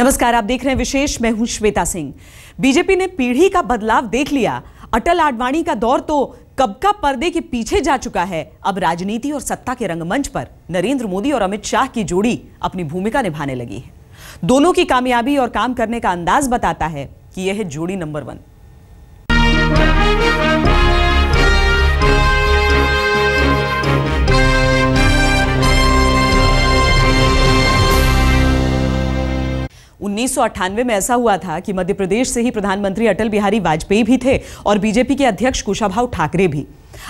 नमस्कार, आप देख रहे हैं विशेष। मैं हूं श्वेता सिंह। बीजेपी ने पीढ़ी का बदलाव देख लिया। अटल आडवाणी का दौर तो कब का पर्दे के पीछे जा चुका है। अब राजनीति और सत्ता के रंगमंच पर नरेंद्र मोदी और अमित शाह की जोड़ी अपनी भूमिका निभाने लगी है। दोनों की कामयाबी और काम करने का अंदाज बताता है कि यह है जोड़ी नंबर 1। उन्नीस में ऐसा हुआ था कि मध्य प्रदेश से ही प्रधानमंत्री अटल बिहारी वाजपेयी भी थे और बीजेपी के अध्यक्ष कुशाभाऊ ठाकरे भी।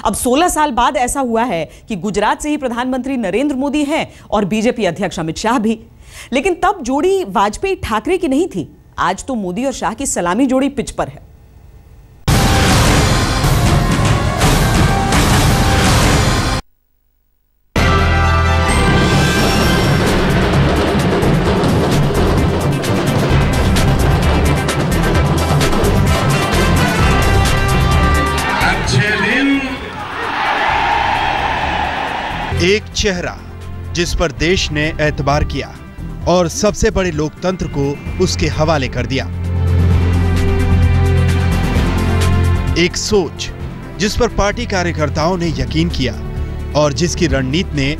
अब 16 साल बाद ऐसा हुआ है कि गुजरात से ही प्रधानमंत्री नरेंद्र मोदी हैं और बीजेपी अध्यक्ष अमित शाह भी। लेकिन तब जोड़ी वाजपेयी ठाकरे की नहीं थी। आज तो मोदी और शाह की सलामी जोड़ी पिच पर है। एक चेहरा जिस पर देश ने एतबार किया और सबसे बड़े लोकतंत्र को उसके हवाले कर दिया। एक सोच जिस पर पार्टी कार्यकर्ताओं ने यकीन किया और जिसकी रणनीति ने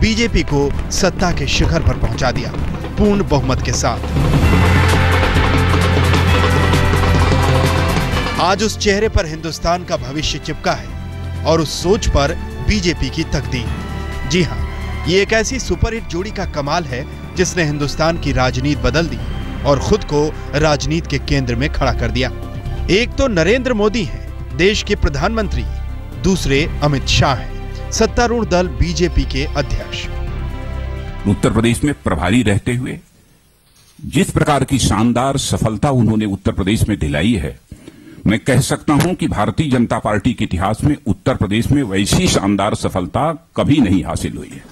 बीजेपी को सत्ता के शिखर पर पहुंचा दिया, पूर्ण बहुमत के साथ। आज उस चेहरे पर हिंदुस्तान का भविष्य चिपका है और उस सोच पर बीजेपी की तकदीर। जी हां, ये एक ऐसी सुपरहिट जोड़ी का कमाल है जिसने हिंदुस्तान की राजनीति बदल दी और खुद को राजनीति के केंद्र में खड़ा कर दिया। एक तो नरेंद्र मोदी हैं, देश के प्रधानमंत्री, दूसरे अमित शाह हैं, सत्तारूढ़ दल बीजेपी के अध्यक्ष। उत्तर प्रदेश में प्रभारी रहते हुए जिस प्रकार की शानदार सफलता उन्होंने उत्तर प्रदेश में दिलाई है, मैं कह सकता हूं कि भारतीय जनता पार्टी के इतिहास में उत्तर प्रदेश में वैसी शानदार सफलता कभी नहीं हासिल हुई है।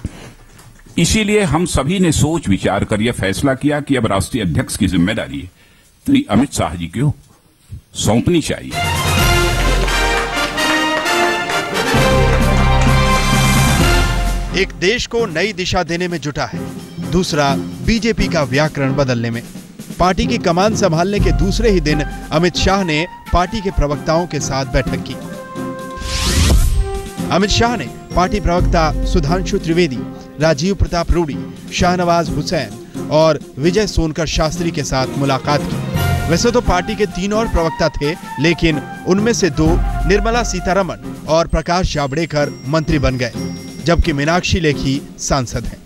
इसीलिए हम सभी ने सोच विचार कर यह फैसला किया कि अब राष्ट्रीय अध्यक्ष की जिम्मेदारी श्री अमित शाह जी को सौंपनी चाहिए। एक देश को नई दिशा देने में जुटा है, दूसरा बीजेपी का व्याकरण बदलने में। पार्टी की कमान संभालने के दूसरे ही दिन अमित शाह ने पार्टी के प्रवक्ताओं के साथ बैठक की। अमित शाह ने पार्टी प्रवक्ता सुधांशु त्रिवेदी, राजीव प्रताप रूडी, शाहनवाज हुसैन और विजय सोनकर शास्त्री के साथ मुलाकात की। वैसे तो पार्टी के 3 और प्रवक्ता थे, लेकिन उनमें से 2 निर्मला सीतारमण और प्रकाश जावड़ेकर मंत्री बन गए, जबकि मीनाक्षी लेखी सांसद हैं।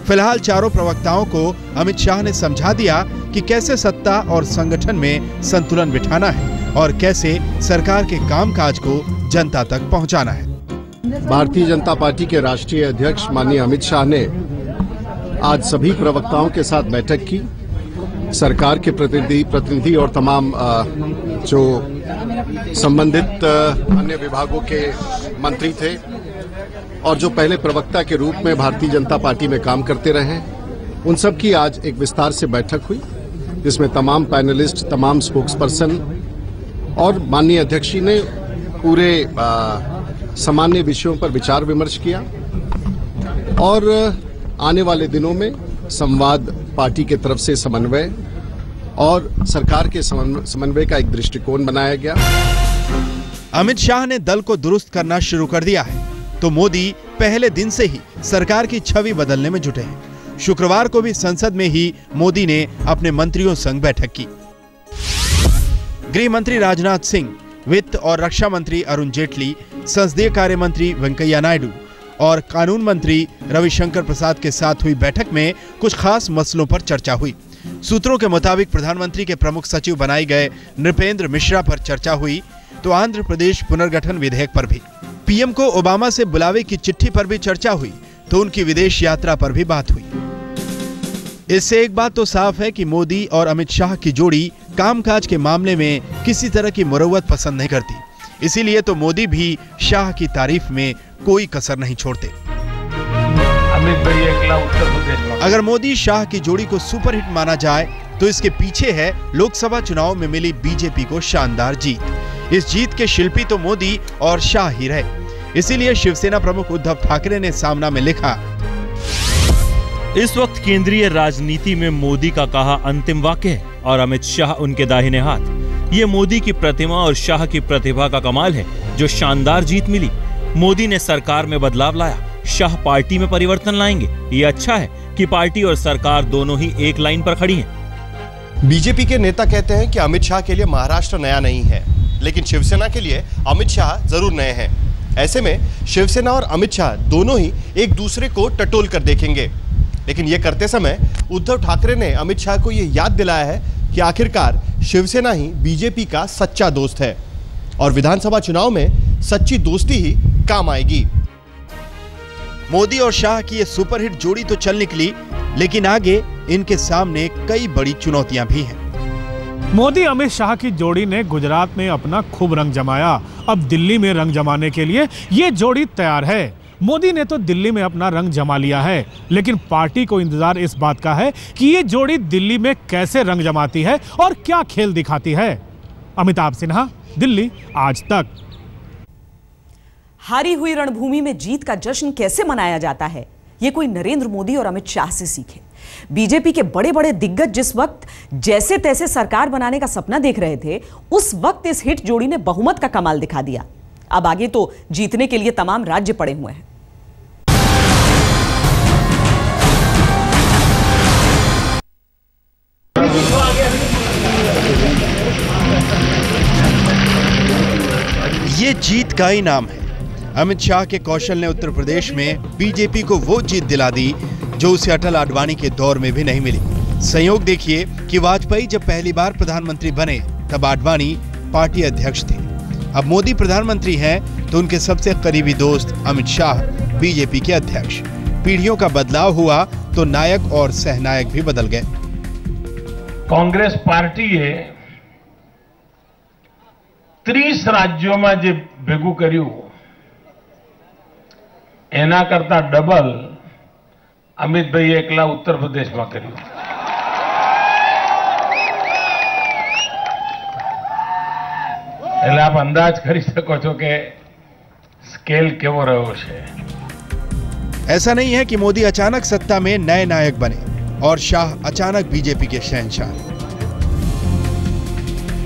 फिलहाल चारों प्रवक्ताओं को अमित शाह ने समझा दिया कि कैसे सत्ता और संगठन में संतुलन बिठाना है और कैसे सरकार के कामकाज को जनता तक पहुंचाना है। भारतीय जनता पार्टी के राष्ट्रीय अध्यक्ष माननीय अमित शाह ने आज सभी प्रवक्ताओं के साथ बैठक की। सरकार के प्रतिनिधि और तमाम जो संबंधित अन्य विभागों के मंत्री थे और जो पहले प्रवक्ता के रूप में भारतीय जनता पार्टी में काम करते रहे, उन सब की आज एक विस्तार से बैठक हुई, जिसमें तमाम पैनलिस्ट, तमाम स्पोक्सपर्सन और माननीय अध्यक्ष जी ने पूरे सामान्य विषयों पर विचार विमर्श किया और आने वाले दिनों में संवाद, पार्टी के तरफ से समन्वय और सरकार के समन्वय का एक दृष्टिकोण बनाया गया। अमित शाह ने दल को दुरुस्त करना शुरू कर दिया है, तो मोदी पहले दिन से ही सरकार की छवि बदलने में जुटे हैं। शुक्रवार को भी संसद में ही मोदी ने अपने मंत्रियों संग बैठक की। गृह मंत्री राजनाथ सिंह, वित्त और रक्षा मंत्री अरुण जेटली, संसदीय कार्य मंत्री वेंकैया नायडू और कानून मंत्री रविशंकर प्रसाद के साथ हुई बैठक में कुछ खास मसलों पर चर्चा हुई। सूत्रों के मुताबिक प्रधानमंत्री के प्रमुख सचिव बनाए गए नृपेंद्र मिश्रा पर चर्चा हुई, तो आंध्र प्रदेश पुनर्गठन विधेयक पर भी। पीएम को ओबामा से बुलावे की चिट्ठी पर भी चर्चा हुई, तो उनकी विदेश यात्रा पर भी बात हुई। इससे एक बात तो साफ है कि मोदी और अमित शाह की जोड़ी कामकाज के मामले में किसी तरह की मुरव्वत पसंद नहीं करती। इसीलिए तो मोदी भी शाह की तारीफ में कोई कसर नहीं छोड़ते। अगर मोदी शाह की जोड़ी को सुपरहिट माना जाए, तो इसके पीछे है लोकसभा चुनाव में मिली बीजेपी को शानदार जीत। इस जीत के शिल्पी तो मोदी और शाह ही रहे। इसीलिए शिवसेना प्रमुख उद्धव ठाकरे ने सामना में लिखा, इस वक्त केंद्रीय राजनीति में मोदी का कहा अंतिम वाक्य है और अमित शाह उनके दाहिने हाथ। ये मोदी की प्रतिमा और शाह की प्रतिभा का कमाल है जो शानदार जीत मिली। मोदी ने सरकार में बदलाव लाया, शाह पार्टी में परिवर्तन लाएंगे। ये अच्छा है कि पार्टी और सरकार दोनों ही एक लाइन पर खड़ी हैं। बीजेपी के नेता कहते हैं कि अमित शाह के लिए महाराष्ट्र नया नहीं है, लेकिन शिवसेना के लिए अमित शाह जरूर नए हैं। ऐसे में शिवसेना और अमित शाह दोनों ही एक दूसरे को टटोल कर देखेंगे। लेकिन ये करते समय उद्धव ठाकरे ने अमित शाह को ये याद दिलाया है कि आखिरकार शिवसेना ही बीजेपी का सच्चा दोस्त है और विधानसभा चुनाव में सच्ची दोस्ती ही काम आएगी। मोदी और शाह की ये सुपरहिट जोड़ी तो चल निकली, लेकिन आगे इनके सामने कई बड़ी चुनौतियां भी हैं। मोदी अमित शाह की जोड़ी ने गुजरात में अपना खूब रंग जमाया। अब दिल्ली में रंग जमाने के लिए ये जोड़ी तैयार है। मोदी ने तो दिल्ली में अपना रंग जमा लिया है, लेकिन पार्टी को इंतजार इस बात का है कि ये जोड़ी दिल्ली में कैसे रंग जमाती है और क्या खेल दिखाती है। अमिताभ सिन्हा, दिल्ली, आज तक। हारी हुई रणभूमि में जीत का जश्न कैसे मनाया जाता है, ये कोई नरेंद्र मोदी और अमित शाह से सीखे। बीजेपी के बड़े बड़े दिग्गज जिस वक्त जैसे तैसे सरकार बनाने का सपना देख रहे थे, उस वक्त इस हिट जोड़ी ने बहुमत का कमाल दिखा दिया। अब आगे तो जीतने के लिए तमाम राज्य पड़े हुए हैं। ये जीत का ही नाम है। अमित शाह के कौशल ने उत्तर प्रदेश में बीजेपी को वो जीत दिला दी जो उसे अटल आडवाणी के दौर में भी नहीं मिली। संयोग देखिए कि वाजपेयी जब पहली बार प्रधानमंत्री बने तब आडवाणी पार्टी अध्यक्ष थे। अब मोदी प्रधानमंत्री हैं तो उनके सबसे करीबी दोस्त अमित शाह बीजेपी के अध्यक्ष। पीढ़ियों का बदलाव हुआ तो नायक और सहनायक भी बदल गए। कांग्रेस पार्टीए 30 राज्यों में जे भेगू कर्યું एना करता डबल अमित भाई एकला उत्तर प्रदेश में कर्યું। એટલે આપ અંદાજ કરી શકો છો કે સ્કેલ કેવો રહ્યો છે। ऐसा नहीं है कि मोदी अचानक सत्ता में नए नायक बने और शाह अचानक बीजेपी के शहंशाह।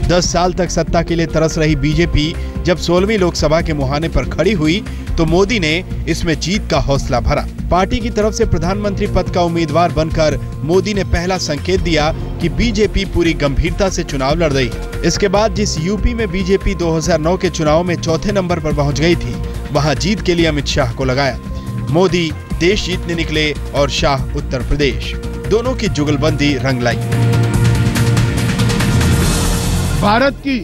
10 साल तक सत्ता के लिए तरस रही बीजेपी जब 16वीं लोकसभा के मुहाने पर खड़ी हुई तो मोदी ने इसमें जीत का हौसला भरा। पार्टी की तरफ से प्रधानमंत्री पद का उम्मीदवार बनकर मोदी ने पहला संकेत दिया कि बीजेपी पूरी गंभीरता से चुनाव लड़ रही है। इसके बाद जिस यूपी में बीजेपी 2009 के चुनाव में चौथे नंबर पर पहुंच गई थी, वहां जीत के लिए अमित शाह को लगाया। मोदी देश जीतने निकले और शाह उत्तर प्रदेश। दोनों की जुगलबंदी रंग लाई। भारत की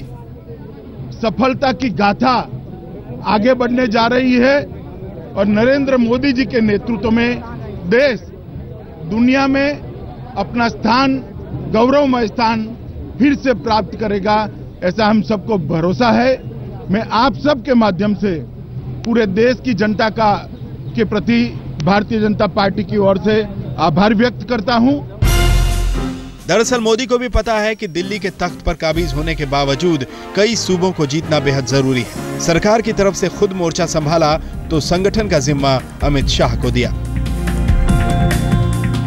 सफलता की गाथा आगे बढ़ने जा रही है और नरेंद्र मोदी जी के नेतृत्व में देश दुनिया में अपना स्थान, गौरवमय स्थान फिर से प्राप्त करेगा, ऐसा हम सबको भरोसा है। मैं आप सबके माध्यम से पूरे देश की जनता के प्रति भारतीय जनता पार्टी की ओर से आभार व्यक्त करता हूं। दरअसल मोदी को भी पता है कि दिल्ली के तख्त पर काबिज होने के बावजूद कई सूबों को जीतना बेहद जरूरी है। सरकार की तरफ से खुद मोर्चा संभाला तो संगठन का जिम्मा अमित शाह को दिया।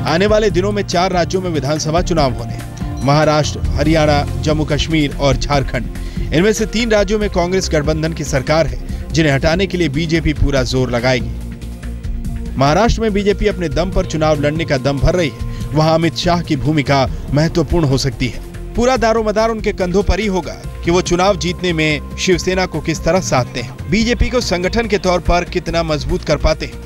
आने वाले दिनों में 4 राज्यों में विधानसभा चुनाव होने हैं। महाराष्ट्र, हरियाणा, जम्मू कश्मीर और झारखंड। इनमें से 3 राज्यों में कांग्रेस गठबंधन की सरकार है, जिन्हें हटाने के लिए बीजेपी पूरा जोर लगाएगी। महाराष्ट्र में बीजेपी अपने दम पर चुनाव लड़ने का दम भर रही है। वहां अमित शाह की भूमिका महत्वपूर्ण हो सकती है। पूरा दारोमदार उनके कंधों पर ही होगा कि वो चुनाव जीतने में शिवसेना को किस तरह साधते हैं, बीजेपी को संगठन के तौर पर कितना मजबूत कर पाते हैं,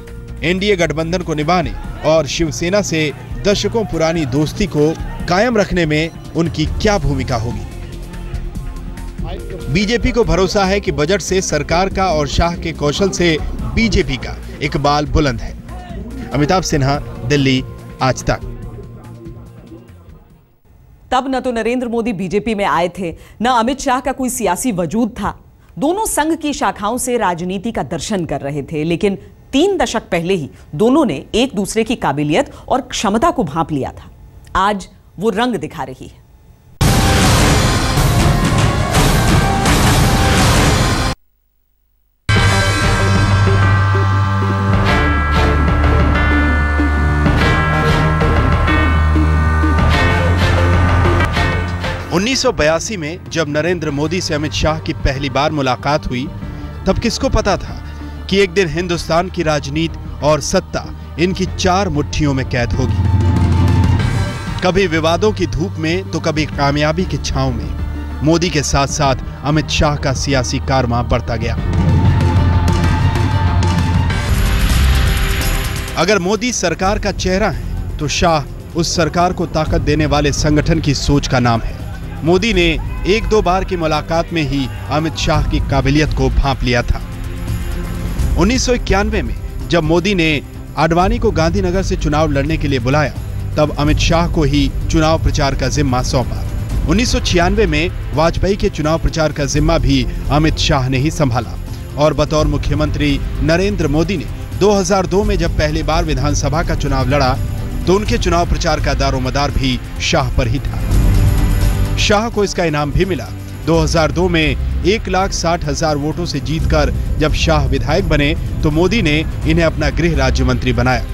एनडीए गठबंधन को निभाने और शिवसेना से दशकों पुरानी दोस्ती को कायम रखने में उनकी क्या भूमिका होगी। बीजेपी को भरोसा है कि बजट से सरकार का और शाह के कौशल से बीजेपी का इकबाल बुलंद है। अमिताभ सिन्हा, दिल्ली, आज तक। तब न तो नरेंद्र मोदी बीजेपी में आए थे, न अमित शाह का कोई सियासी वजूद था। दोनों संघ की शाखाओं से राजनीति का दर्शन कर रहे थे, लेकिन 3 दशक पहले ही दोनों ने एक दूसरे की काबिलियत और क्षमता को भांप लिया था। आज वो रंग दिखा रही है। 1982 में जब नरेंद्र मोदी से अमित शाह की पहली बार मुलाकात हुई, तब किसको पता था कि एक दिन हिंदुस्तान की राजनीति और सत्ता इनकी 4 मुट्ठियों में कैद होगी। कभी विवादों की धूप में तो कभी कामयाबी की छांव में मोदी के साथ साथ अमित शाह का सियासी कारवां बढ़ता गया। अगर मोदी सरकार का चेहरा है तो शाह उस सरकार को ताकत देने वाले संगठन की सोच का नाम है। मोदी ने 1-2 बार की मुलाकात में ही अमित शाह की काबिलियत को भांप लिया था। 1991 में जब मोदी ने आडवाणी को गांधीनगर से चुनाव लड़ने के लिए बुलाया, तब अमित शाह को ही चुनाव प्रचार का जिम्मा सौंपा। 1996 में वाजपेयी के चुनाव प्रचार का जिम्मा भी अमित शाह ने ही संभाला और बतौर मुख्यमंत्री नरेंद्र मोदी ने 2002 में जब पहली बार विधानसभा का चुनाव लड़ा तो उनके चुनाव प्रचार का दारोमदार भी शाह पर ही था। शाह को इसका इनाम भी मिला। 2002 में 1,60,000 वोटों से जीतकर जब शाह विधायक बने तो मोदी ने इन्हें अपना गृह राज्य मंत्री बनाया।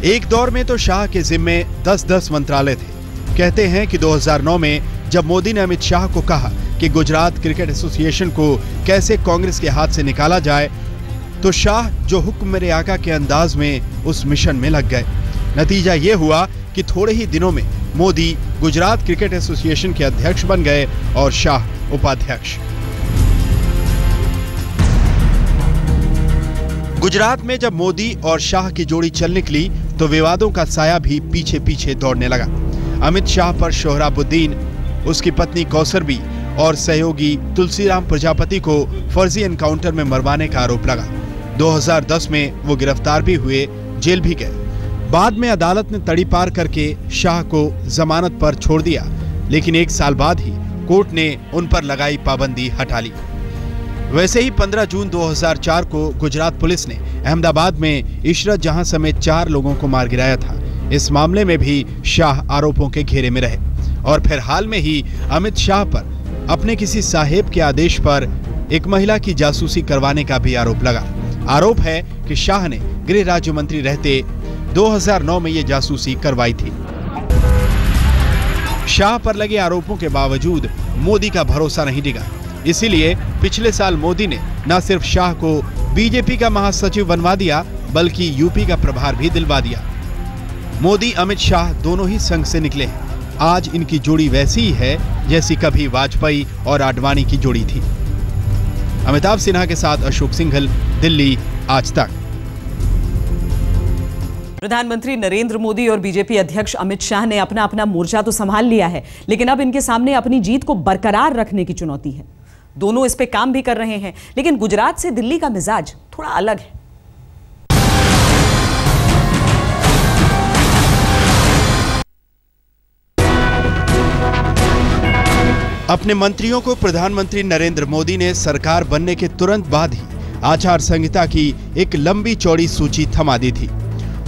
एक दौर में तो शाह के जिम्मे 10-10 मंत्रालय थे। कहते हैं कि 2009 में जब मोदी ने अमित शाह को कहा कि गुजरात क्रिकेट एसोसिएशन को कैसे कांग्रेस के हाथ से निकाला जाए, तो शाह जो हुक्म मेरे आका के अंदाज में उस मिशन में लग गए। नतीजा ये हुआ कि थोड़े ही दिनों में मोदी गुजरात क्रिकेट एसोसिएशन के अध्यक्ष बन गए और शाह उपाध्यक्ष। गुजरात में जब मोदी और शाह की जोड़ी चल निकली तो विवादों का साया भी पीछे पीछे दौड़ने लगा। अमित शाह पर सोहराबुद्दीन, उसकी पत्नी कौसरबी और सहयोगी तुलसीराम प्रजापति को फर्जी एनकाउंटर में मरवाने का आरोप लगा। 2010 में वो गिरफ्तार भी हुए, जेल भी गए। बाद में अदालत ने तड़ी पार करके शाह को जमानत पर छोड़ दिया, लेकिन 1 साल बाद ही कोर्ट ने उन पर लगाई पाबंदी हटा ली। वैसे ही 15 जून 2004 को गुजरात पुलिस ने अहमदाबाद में इशरत जहां समेत 4 लोगों को मार गिराया था। इस मामले में भी शाह आरोपों के घेरे में रहे और फिर हाल में ही अमित शाह पर अपने किसी साहेब के आदेश पर एक महिला की जासूसी करवाने का भी आरोप लगा। आरोप है कि शाह ने गृह राज्य मंत्री रहते 2009 में ये जासूसी करवाई थी। शाह पर लगे आरोपों के बावजूद मोदी का भरोसा नहीं डिगा। इसीलिए पिछले साल मोदी ने न सिर्फ शाह को बीजेपी का महासचिव बनवा दिया, बल्कि यूपी का प्रभार भी दिलवा दिया। मोदी अमित शाह दोनों ही संघ से निकले हैं। आज इनकी जोड़ी वैसी ही है जैसी कभी वाजपेयी और आडवाणी की जोड़ी थी। अमिताभ सिन्हा के साथ अशोक सिंघल, दिल्ली, आज तक। प्रधानमंत्री नरेंद्र मोदी और बीजेपी अध्यक्ष अमित शाह ने अपना अपना मोर्चा तो संभाल लिया है, लेकिन अब इनके सामने अपनी जीत को बरकरार रखने की चुनौती है। दोनों इस पे काम भी कर रहे हैं, लेकिन गुजरात से दिल्ली का मिजाज थोड़ा अलग है। अपने मंत्रियों को प्रधानमंत्री नरेंद्र मोदी ने सरकार बनने के तुरंत बाद ही आचार संहिता की एक लंबी चौड़ी सूची थमा दी थी।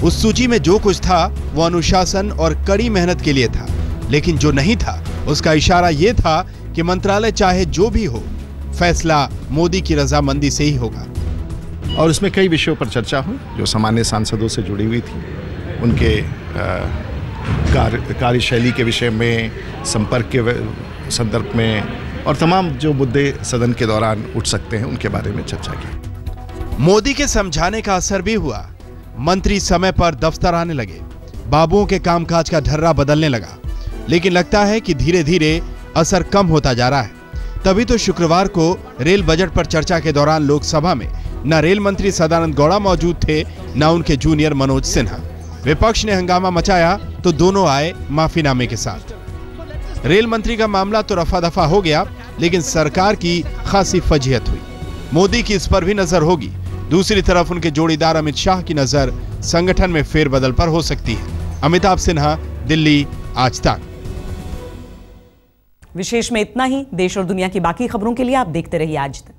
उस सूची में जो कुछ था वो अनुशासन और कड़ी मेहनत के लिए था, लेकिन जो नहीं था उसका इशारा ये था कि मंत्रालय चाहे जो भी हो, फैसला मोदी की रजामंदी से ही होगा। और इसमें कई विषयों पर चर्चा हुई जो सामान्य सांसदों से जुड़ी हुई थी। उनके कार्यशैली के विषय में, संपर्क के संदर्भ में और तमाम जो मुद्दे सदन के दौरान उठ सकते हैं उनके बारे में चर्चा की। मोदी के समझाने का असर भी हुआ। मंत्री समय पर दफ्तर आने लगे, बाबुओं के कामकाज का ढर्रा बदलने लगा, लेकिन लगता है कि धीरे धीरे असर कम होता जा रहा है। तभी तो शुक्रवार को रेल बजट पर चर्चा के दौरान लोकसभा में न रेल मंत्री सदानंद गौड़ा मौजूद थे, न उनके जूनियर मनोज सिन्हा। विपक्ष ने हंगामा मचाया तो दोनों आए माफीनामे के साथ। रेल मंत्री का मामला तो रफा दफा हो गया, लेकिन सरकार की खासी फजीहत हुई। मोदी की इस पर भी नजर होगी। दूसरी तरफ उनके जोड़ीदार अमित शाह की नजर संगठन में फेरबदल पर हो सकती है। अमिताभ सिन्हा, दिल्ली, आज तक। विशेष में इतना ही। देश और दुनिया की बाकी खबरों के लिए आप देखते रहिए आज तक।